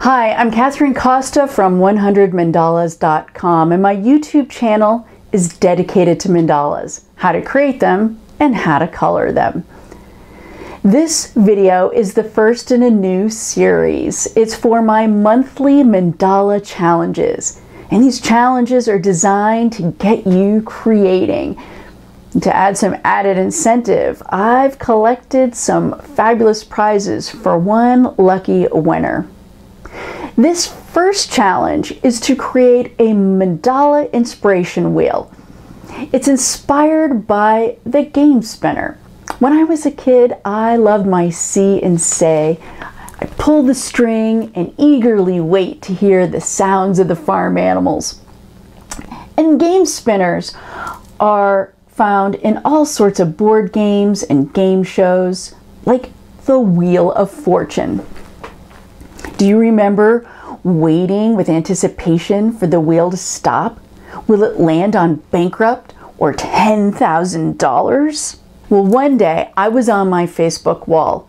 Hi, I'm Catherine Costa from 100mandalas.com, and my YouTube channel is dedicated to mandalas, how to create them and how to color them. This video is the first in a new series. It's for my monthly mandala challenges, and these challenges are designed to get you creating. To add some added incentive, I've collected some fabulous prizes for one lucky winner. This first challenge is to create a mandala inspiration wheel. It's inspired by the game spinner. When I was a kid, I loved my see and say. I pull the string and eagerly wait to hear the sounds of the farm animals. And game spinners are found in all sorts of board games and game shows, like the Wheel of Fortune. Do you remember waiting with anticipation for the wheel to stop? Will it land on bankrupt or $10,000? Well, one day I was on my Facebook wall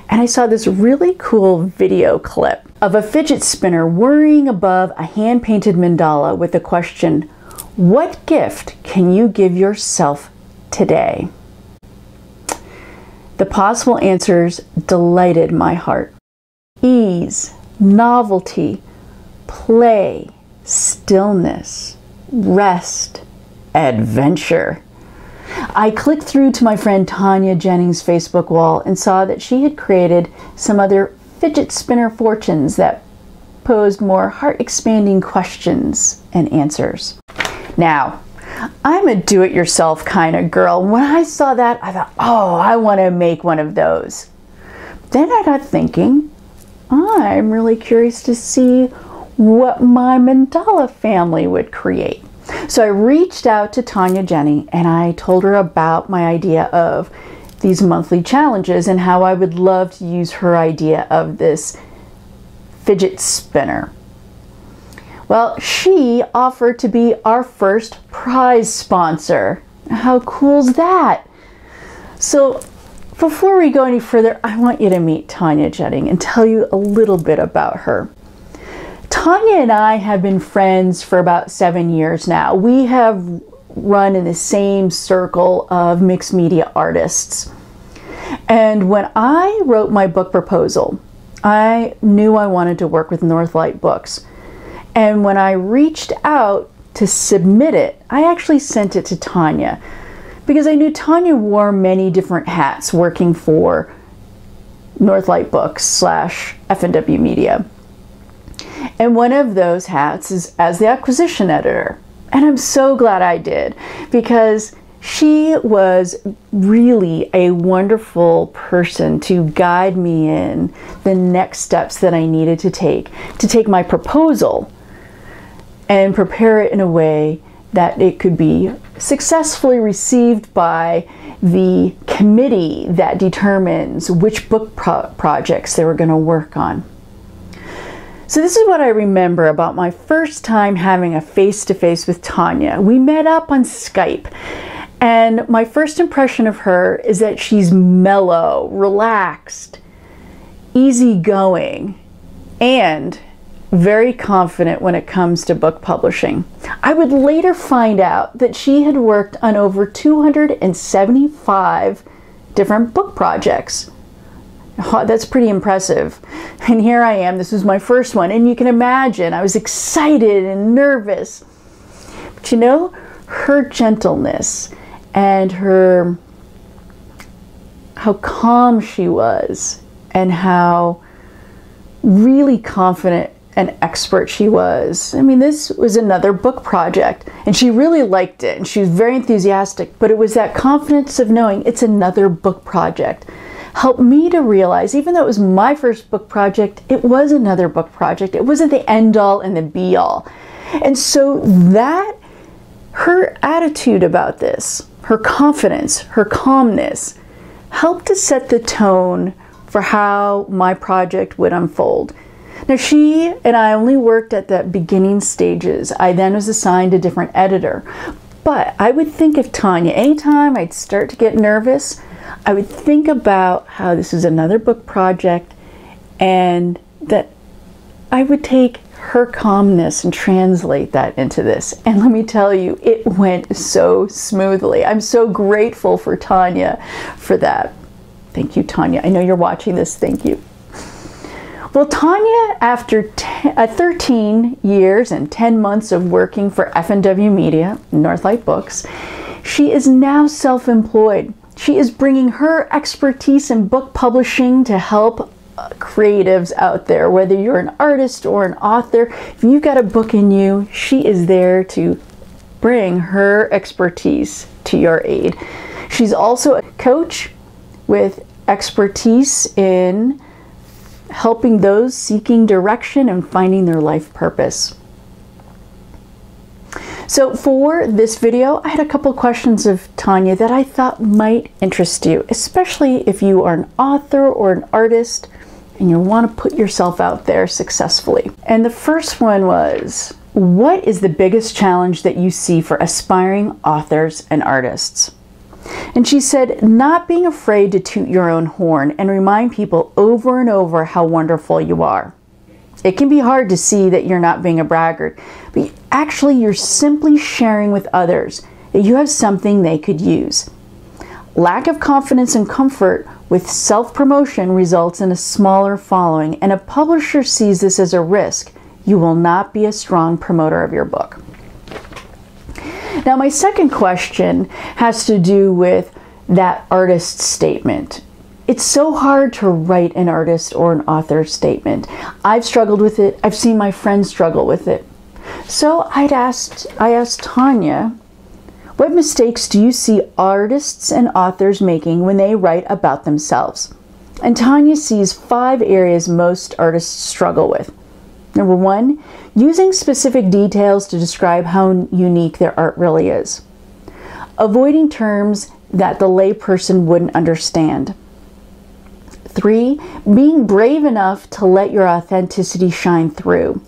and I saw this really cool video clip of a fidget spinner whirring above a hand-painted mandala with the question, "What gift can you give yourself today?" The possible answers delighted my heart. Ease, novelty, play, stillness, rest, adventure. I clicked through to my friend Tonia Jennings' Facebook wall and saw that she had created some other fidget spinner fortunes that posed more heart-expanding questions and answers. Now, I'm a do-it-yourself kind of girl. When I saw that, I thought, oh, I want to make one of those. Then I got thinking, I'm really curious to see what my mandala family would create. So I reached out to Tonia Jenny and I told her about my idea of these monthly challenges and how I would love to use her idea of this fidget spinner. Well, she offered to be our first prize sponsor. How cool's that? So before we go any further, I want you to meet Tonia Jennings and tell you a little bit about her. Tonia and I have been friends for about 7 years now. We have run in the same circle of mixed media artists. And when I wrote my book proposal, I knew I wanted to work with Northlight Books. And when I reached out to submit it, I actually sent it to Tonia because I knew Tonia wore many different hats working for Northlight Books / F&W Media. And one of those hats is as the acquisition editor. And I'm so glad I did because she was really a wonderful person to guide me in the next steps that I needed to take my proposal and prepare it in a way that it could be successfully received by the committee that determines which book projects they were going to work on. So this is what I remember about my first time having a face-to-face with Tonia. We met up on Skype, and my first impression of her is that she's mellow, relaxed, easygoing, and very confident when it comes to book publishing. I would later find out that she had worked on over 275 different book projects. Oh, that's pretty impressive. And here I am, this was my first one, and you can imagine I was excited and nervous. But you know, her gentleness and how calm she was and how really confident and expert she was. I mean, this was another book project and she really liked it and she was very enthusiastic, but it was that confidence of knowing it's another book project helped me to realize, even though it was my first book project, it was another book project. It wasn't the end all and the be all. And so that, her attitude about this, her confidence, her calmness, helped to set the tone for how my project would unfold. Now, she and I only worked at the beginning stages. I then was assigned a different editor. But I would think of Tonia, anytime I'd start to get nervous, I would think about how this is another book project and that I would take her calmness and translate that into this. And let me tell you, it went so smoothly. I'm so grateful for Tonia for that. Thank you, Tonia. I know you're watching this. Thank you. Well, Tonia, after 13 years and 10 months of working for F&W Media, Northlight Books, she is now self-employed. She is bringing her expertise in book publishing to help creatives out there, whether you're an artist or an author. If you've got a book in you, she is there to bring her expertise to your aid. She's also a coach with expertise in helping those seeking direction and finding their life purpose. So for this video, I had a couple questions of Tonia that I thought might interest you, especially if you are an author or an artist and you want to put yourself out there successfully. And the first one was, what is the biggest challenge that you see for aspiring authors and artists? And she said, not being afraid to toot your own horn and remind people over and over how wonderful you are. It can be hard to see that you're not being a braggart, but actually you're simply sharing with others that you have something they could use. Lack of confidence and comfort with self-promotion results in a smaller following, and a publisher sees this as a risk. You will not be a strong promoter of your book. Now, my second question has to do with that artist statement. It's so hard to write an artist or an author statement. I've struggled with it. I've seen my friends struggle with it. So I asked Tonia, what mistakes do you see artists and authors making when they write about themselves? And Tonia sees 5 areas most artists struggle with. Number 1, using specific details to describe how unique their art really is. Avoiding terms that the layperson wouldn't understand. 3, being brave enough to let your authenticity shine through.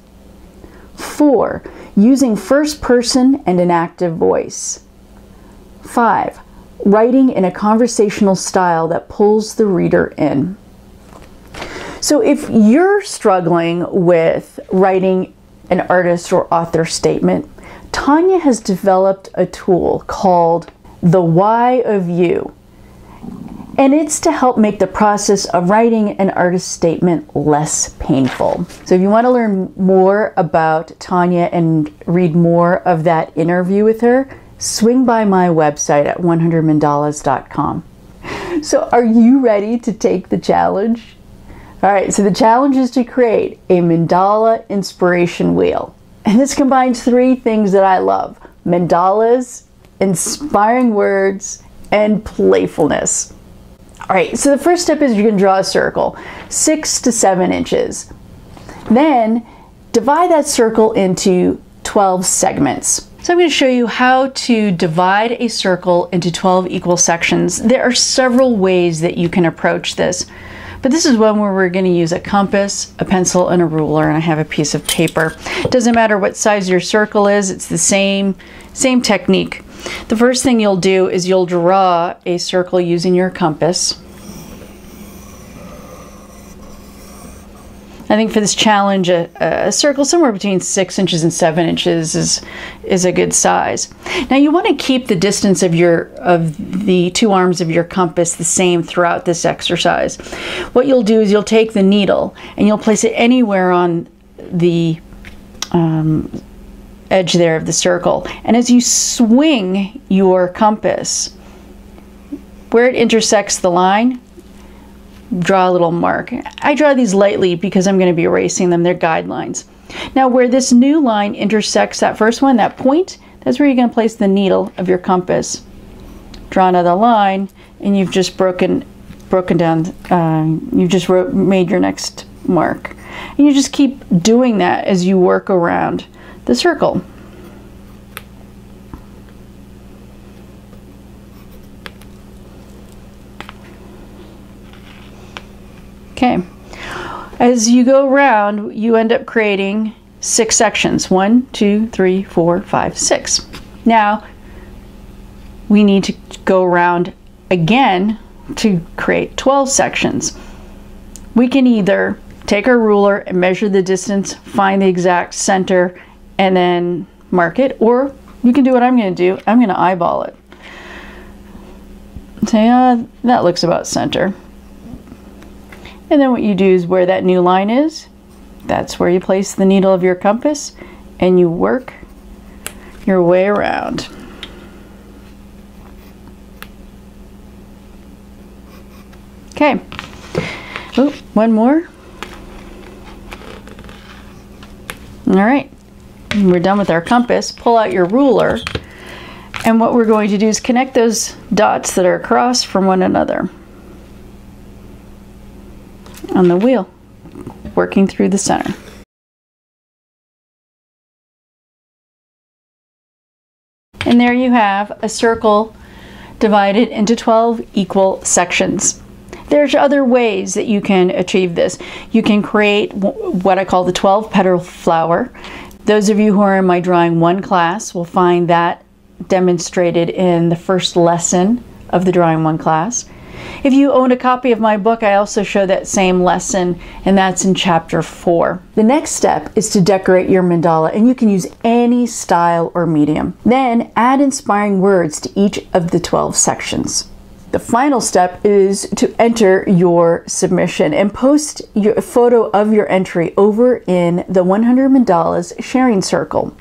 4, using first person and an active voice. 5, writing in a conversational style that pulls the reader in. So if you're struggling with writing an artist or author statement, Tonia has developed a tool called the Why of You. And it's to help make the process of writing an artist statement less painful. So if you want to learn more about Tonia and read more of that interview with her, swing by my website at 100mandalas.com. So are you ready to take the challenge? All right, so the challenge is to create a mandala inspiration wheel. And this combines 3 things that I love: mandalas, inspiring words, and playfulness. All right, so the first step is you're going to draw a circle, 6 to 7 inches. Then divide that circle into 12 segments. So I'm going to show you how to divide a circle into 12 equal sections. There are several ways that you can approach this, but this is one where we're going to use a compass, a pencil, and a ruler, and I have a piece of paper. It doesn't matter what size your circle is, it's the same technique. The first thing you'll do is you'll draw a circle using your compass. I think for this challenge, a circle somewhere between 6 inches and 7 inches is a good size. Now you want to keep the distance of the 2 arms of your compass the same throughout this exercise. What you'll do is you'll take the needle and you'll place it anywhere on the edge there of the circle. And as you swing your compass, where it intersects the line, draw a little mark. I draw these lightly because I'm going to be erasing them. They're guidelines. Now where this new line intersects that first one, that point, that's where you're going to place the needle of your compass. Draw another line, and you've just broken down, you've just made your next mark. And you just keep doing that as you work around the circle. Okay, as you go around, you end up creating 6 sections. 1, 2, 3, 4, 5, 6. Now, we need to go around again to create 12 sections. We can either take our ruler and measure the distance, find the exact center, and then mark it. Or you can do what I'm going to do. I'm going to eyeball it. Say, that looks about center. And then what you do is where that new line is, that's where you place the needle of your compass, and you work your way around. Okay. Oh, one more. All right. We're done with our compass. Pull out your ruler. And what we're going to do is connect those dots that are across from one another on the wheel, working through the center. And there you have a circle divided into 12 equal sections. There's other ways that you can achieve this. You can create what I call the 12 petal flower. Those of you who are in my Drawing 1 class will find that demonstrated in the first lesson of the Drawing 1 class. If you own a copy of my book, I also show that same lesson, and that's in chapter 4. The next step is to decorate your mandala, and you can use any style or medium. Then add inspiring words to each of the 12 sections. The final step is to enter your submission and post your photo of your entry over in the 100 Mandalas sharing circle.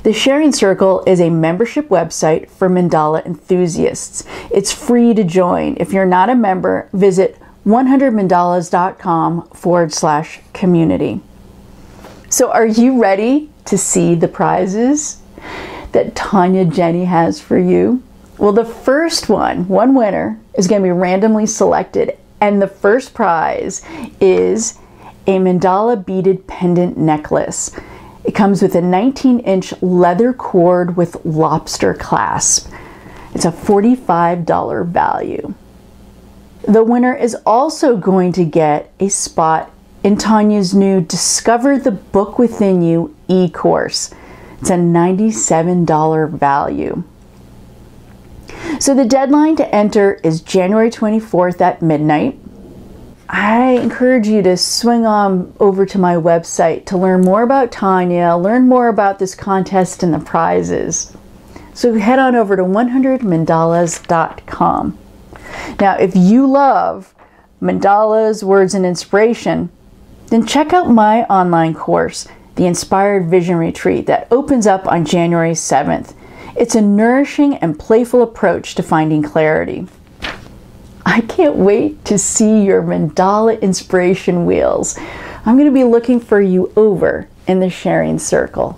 The sharing circle is a membership website for mandala enthusiasts. It's free to join. If you're not a member, visit 100mandalas.com/community. So are you ready to see the prizes that Tonia Jenny has for you? Well, the first one winner, is going to be randomly selected, and the first prize is a mandala beaded pendant necklace. It comes with a 19-inch leather cord with lobster clasp. It's a $45 value. The winner is also going to get a spot in Tonia's new Discover the Book Within You e-course. It's a $97 value. So the deadline to enter is January 24th at midnight. I encourage you to swing on over to my website to learn more about Tonia, learn more about this contest and the prizes. So head on over to 100mandalas.com. Now, if you love mandalas, words, and inspiration, then check out my online course, The Inspired Vision Retreat, that opens up on January 7th. It's a nourishing and playful approach to finding clarity. I can't wait to see your mandala inspiration wheels. I'm going to be looking for you over in the sharing circle.